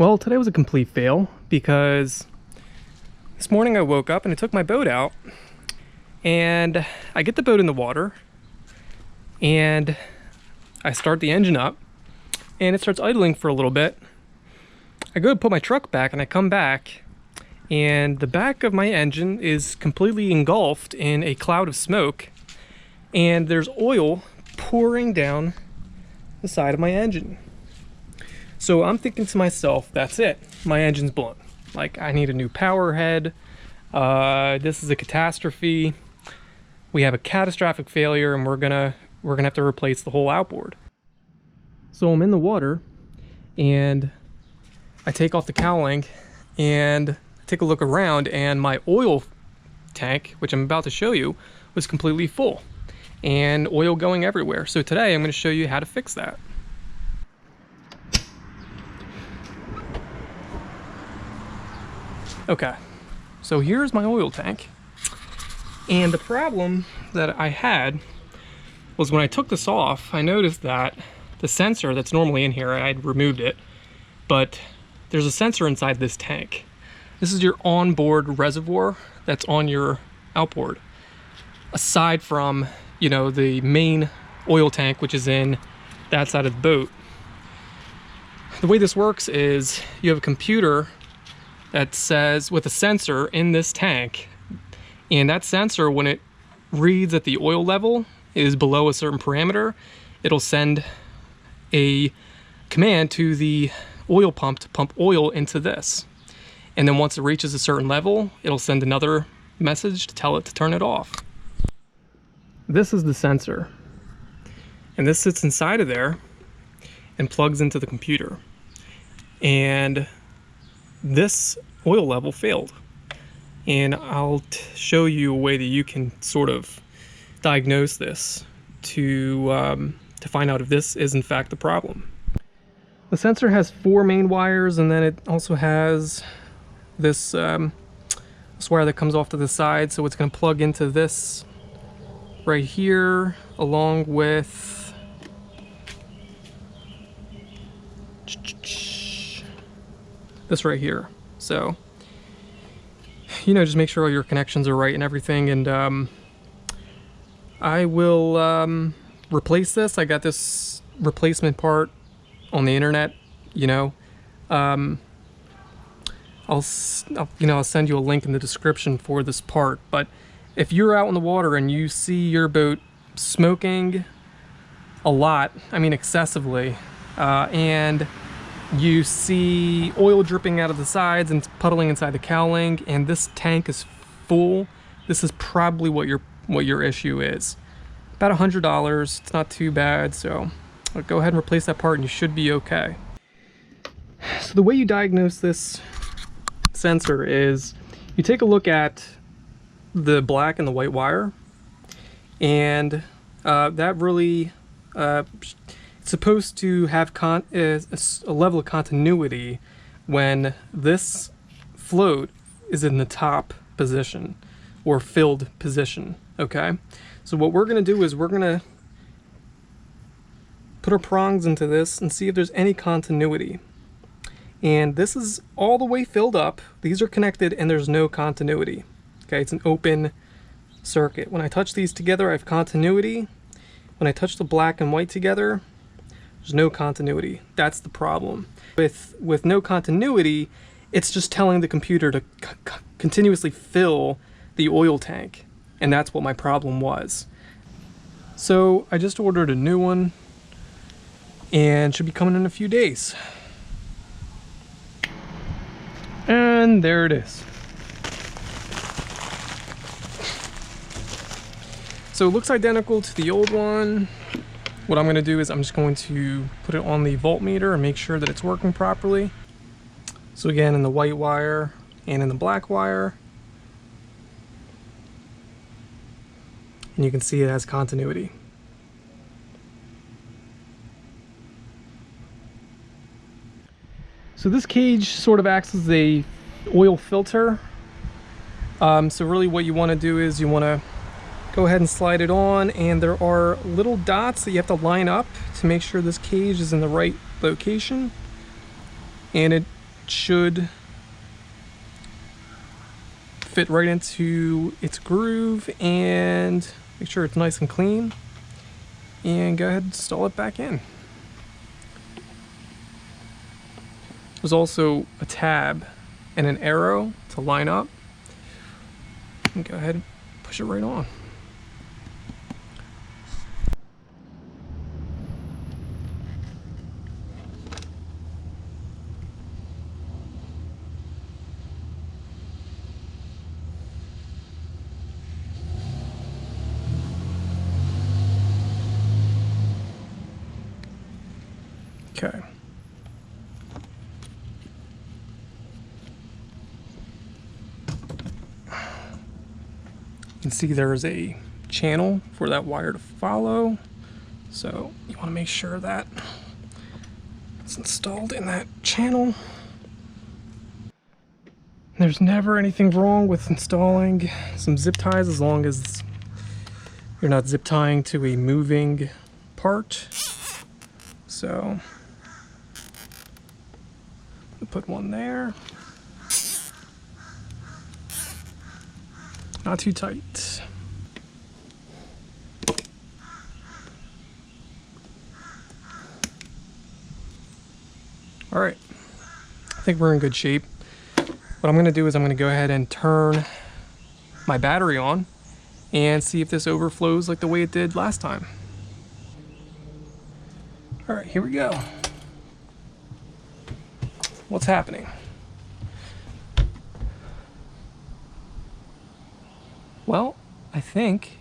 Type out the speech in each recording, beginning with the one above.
Well, today was a complete fail because this morning I woke up and I took my boat out and I get the boat in the water and I start the engine up and it starts idling for a little bit. I go to put my truck back and I come back and the back of my engine is completely engulfed in a cloud of smoke and there's oil pouring down the side of my engine. So I'm thinking to myself, that's it, my engine's blown. Like, I need a new power head. This is a catastrophe. We have a catastrophic failure and we're gonna have to replace the whole outboard. So I'm in the water and I take off the cowling and take a look around, and my oil tank, which I'm about to show you, was completely full and oil going everywhere. So today I'm going to show you how to fix that. Okay, so here's my oil tank, and the problem that I had was when I took this off, I noticed that the sensor that's normally in here, I'd removed it, but there's a sensor inside this tank. This is your onboard reservoir that's on your outboard, aside from, you know, the main oil tank, which is in that side of the boat. The way this works is you have a computer that says, with a sensor in this tank, and that sensor, when it reads that the oil level is below a certain parameter, it'll send a command to the oil pump to pump oil into this. And then once it reaches a certain level, it'll send another message to tell it to turn it off. This is the sensor, and this sits inside of there and plugs into the computer. And this oil level failed, and I'll show you a way that you can sort of diagnose this to find out if this is in fact the problem. The sensor has 4 main wires, and then it also has this wire that comes off to the side, so it's going to plug into this right here, along with this right here. So, you know, just make sure all your connections are right and everything, and I will replace this. I got this replacement part on the internet, you know. I'll send you a link in the description for this part, but if you're out in the water and you see your boat smoking a lot, I mean excessively, and you see oil dripping out of the sides and puddling inside the cowling, and this tank is full, this is probably what your issue is. About $100, it's not too bad, so I'll go ahead and replace that part and you should be okay. So the way you diagnose this sensor is you take a look at the black and the white wire, and that really it's supposed to have a level of continuity when this float is in the top position or filled position. Okay, so what we're going to do is we're going to put our prongs into this and see if there's any continuity. And this is all the way filled up. These are connected and there's no continuity. Okay, it's an open circuit. When I touch these together, I have continuity. When I touch the black and white together, there's no continuity. That's the problem. With no continuity, it's just telling the computer to continuously fill the oil tank. And that's what my problem was. So I just ordered a new one and should be coming in a few days. And there it is. So it looks identical to the old one. What I'm going to do is I'm just going to put it on the voltmeter and make sure that it's working properly. So again, in the white wire and in the black wire. And you can see it has continuity. So this cage sort of acts as a oil filter. So really what you want to do is you want to go ahead and slide it on, and there are little dots that you have to line up to make sure this cage is in the right location. And it should fit right into its groove, and make sure it's nice and clean, and go ahead and install it back in. There's also a tab and an arrow to line up, and go ahead and push it right on. Okay. You can see there's a channel for that wire to follow, so you want to make sure that it's installed in that channel. There's never anything wrong with installing some zip ties as long as you're not zip tying to a moving part. So put one there. Not too tight. All right, I think we're in good shape. What I'm gonna do is I'm gonna go ahead and turn my battery on and see if this overflows like the way it did last time. All right, here we go. What's happening? Well, I think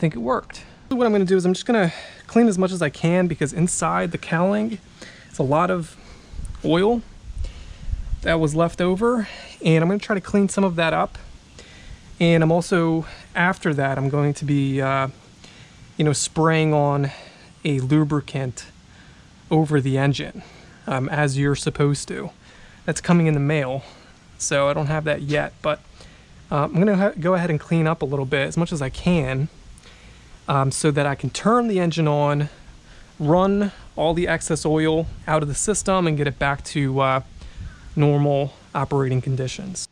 it worked. What I'm going to do is I'm just going to clean as much as I can, because inside the cowling it's a lot of oil that was left over, and I'm going to try to clean some of that up. And I'm also, after that, I'm going to be spraying on a lubricant over the engine, as you're supposed to. That's coming in the mail, so I don't have that yet, but I'm gonna go ahead and clean up a little bit as much as I can, so that I can turn the engine on, run all the excess oil out of the system, and get it back to normal operating conditions.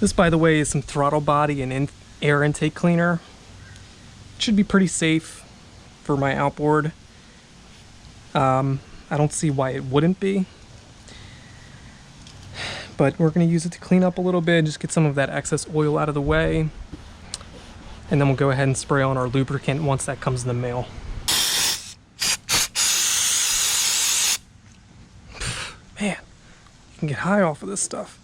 This, by the way, is some throttle body and air intake cleaner. It should be pretty safe for my outboard. I don't see why it wouldn't be. But we're going to use it to clean up a little bit, just get some of that excess oil out of the way. And then we'll go ahead and spray on our lubricant once that comes in the mail. Man, you can get high off of this stuff.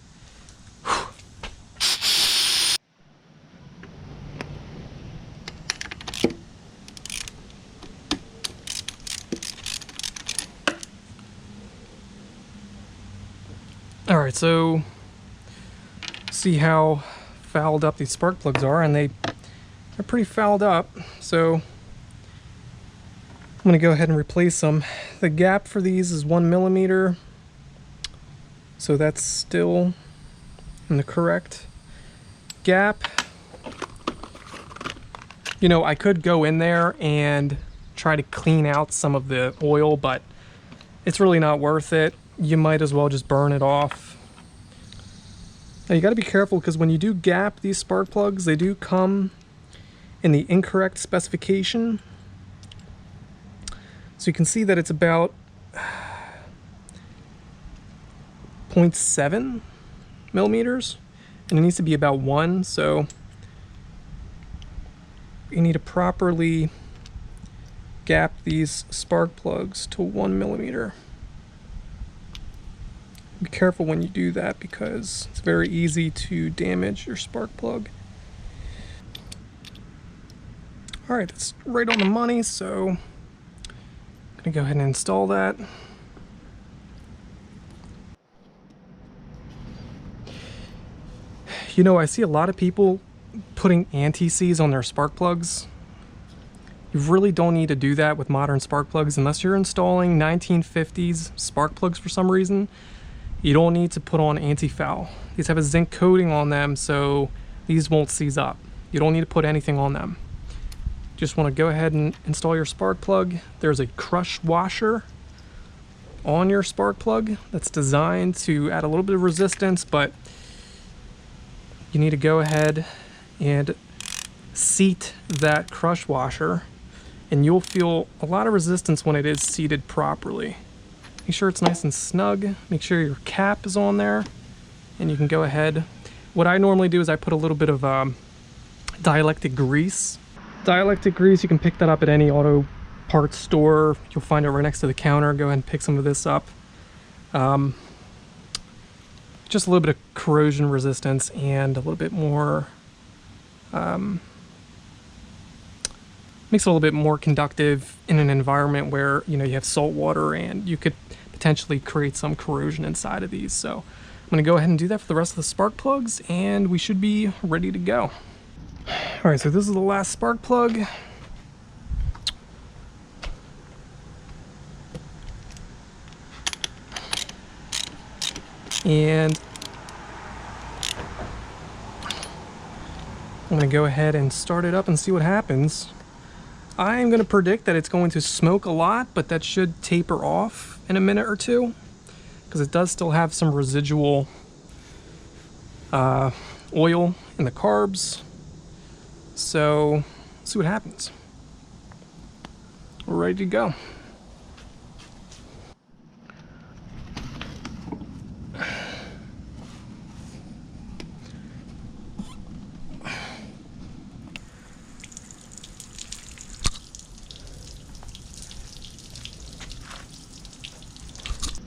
All right, so see how fouled up these spark plugs are, and they're pretty fouled up. So I'm gonna go ahead and replace them. The gap for these is 1 millimeter, so that's still in the correct gap. You know, I could go in there and try to clean out some of the oil, but it's really not worth it. You might as well just burn it off. Now you got to be careful, because when you do gap these spark plugs, they do come in the incorrect specification. So you can see that it's about 0.7 millimeters, and it needs to be about 1, so you need to properly gap these spark plugs to 1 millimeter. Be careful when you do that, because it's very easy to damage your spark plug. All right, that's right on the money, so I'm gonna go ahead and install that. You know, I see a lot of people putting anti-seize on their spark plugs. You really don't need to do that with modern spark plugs unless you're installing 1950s spark plugs for some reason. You don't need to put on anti-foul. These have a zinc coating on them, so these won't seize up. You don't need to put anything on them. Just want to go ahead and install your spark plug. There's a crush washer on your spark plug that's designed to add a little bit of resistance, but you need to go ahead and seat that crush washer, and you'll feel a lot of resistance when it is seated properly. Make sure it's nice and snug. Make sure your cap is on there, and you can go ahead. What I normally do is I put a little bit of dielectric grease. Dielectric grease, you can pick that up at any auto parts store. You'll find it right next to the counter. Go ahead and pick some of this up. Just a little bit of corrosion resistance and a little bit more, makes it a little bit more conductive in an environment where, you know, you have salt water and you could potentially create some corrosion inside of these. So I'm going to go ahead and do that for the rest of the spark plugs, and we should be ready to go. All right, so this is the last spark plug. And I'm going to go ahead and start it up and see what happens. I'm going to predict that it's going to smoke a lot, but that should taper off in a minute or two, because it does still have some residual oil in the carbs. So let's see what happens. We're ready to go.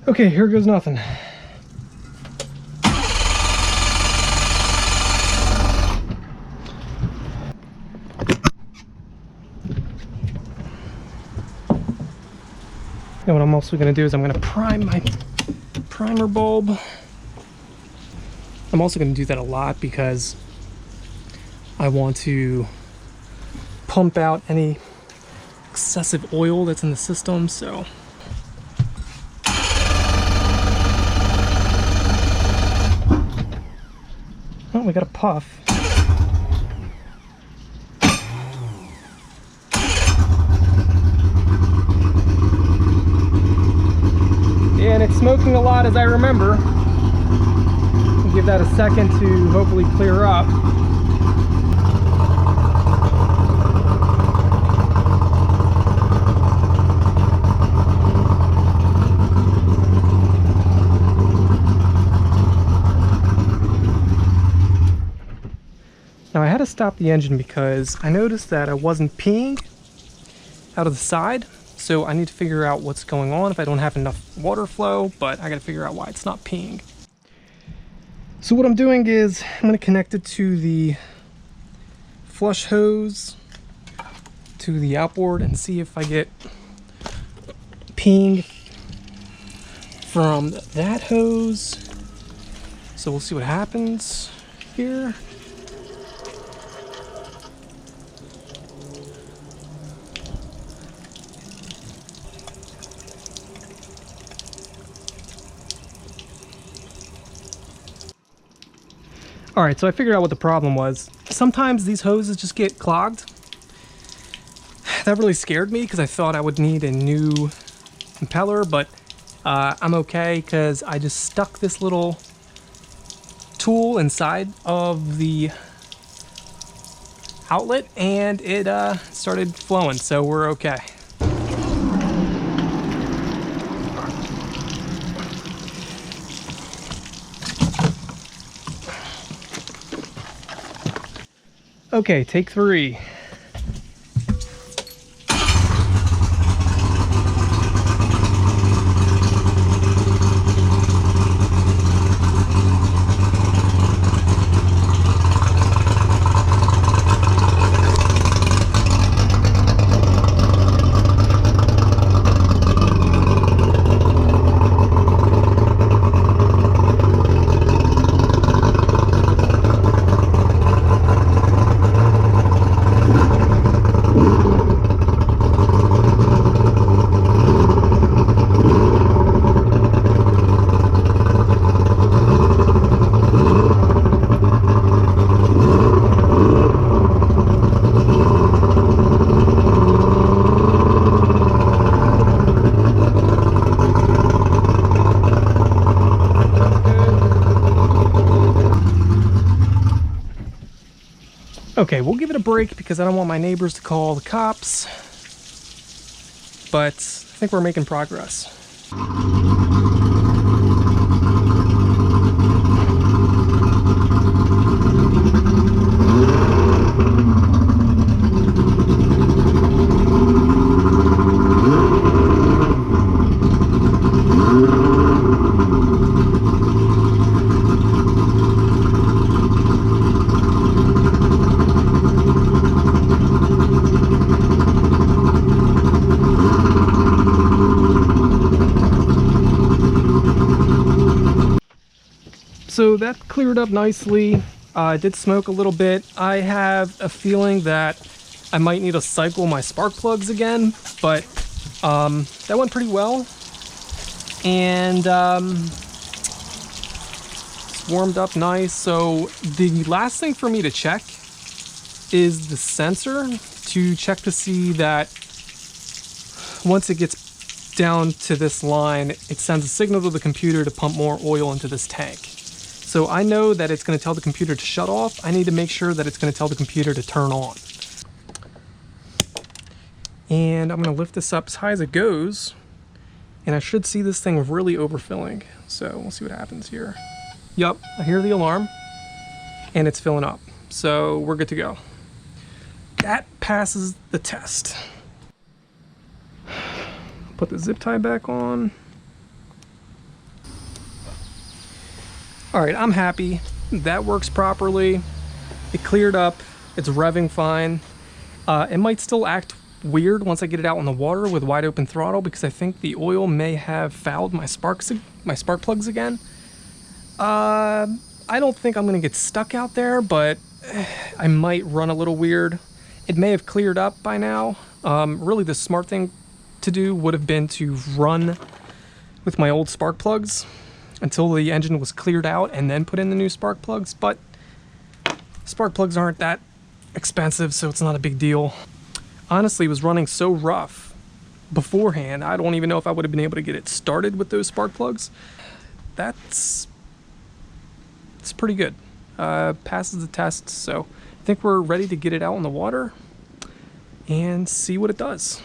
Okay, here goes nothing. Now what I'm also going to do is I'm going to prime my primer bulb. I'm also going to do that a lot because I want to pump out any excessive oil that's in the system. So oh, we got a puff. Yeah, and it's smoking a lot as I remember. I'll give that a second to hopefully clear up. Now I had to stop the engine because I noticed that I wasn't peeing out of the side, so I need to figure out what's going on if I don't have enough water flow, but I gotta figure out why it's not peeing. So what I'm doing is I'm gonna connect it to the flush hose to the outboard and see if I get peeing from that hose. So we'll see what happens here. All right, so I figured out what the problem was. Sometimes these hoses just get clogged. That really scared me because I thought I would need a new impeller, but I'm okay because I just stuck this little tool inside of the outlet and it started flowing, so we're okay. Okay, take 3. Okay, we'll give it a break because I don't want my neighbors to call the cops, but I think we're making progress. So that cleared up nicely. I did smoke a little bit. I have a feeling that I might need to cycle my spark plugs again, but that went pretty well. And it's warmed up nice. So the last thing for me to check is the sensor, to check to see that once it gets down to this line, it sends a signal to the computer to pump more oil into this tank. So I know that it's going to tell the computer to shut off. I need to make sure that it's going to tell the computer to turn on. And I'm going to lift this up as high as it goes. And I should see this thing really overfilling. So we'll see what happens here. Yup, I hear the alarm. And it's filling up. So we're good to go. That passes the test. Put the zip tie back on. All right, I'm happy. That works properly. It cleared up. It's revving fine. It might still act weird once I get it out in the water with wide open throttle because I think the oil may have fouled my spark plugs again. I don't think I'm gonna get stuck out there, but I might run a little weird. It may have cleared up by now. Really the smart thing to do would have been to run with my old spark plugs until the engine was cleared out and then put in the new spark plugs, but spark plugs aren't that expensive, so it's not a big deal. Honestly, it was running so rough beforehand, I don't even know if I would have been able to get it started with those spark plugs. It's pretty good. Passes the test, so I think we're ready to get it out in the water and see what it does.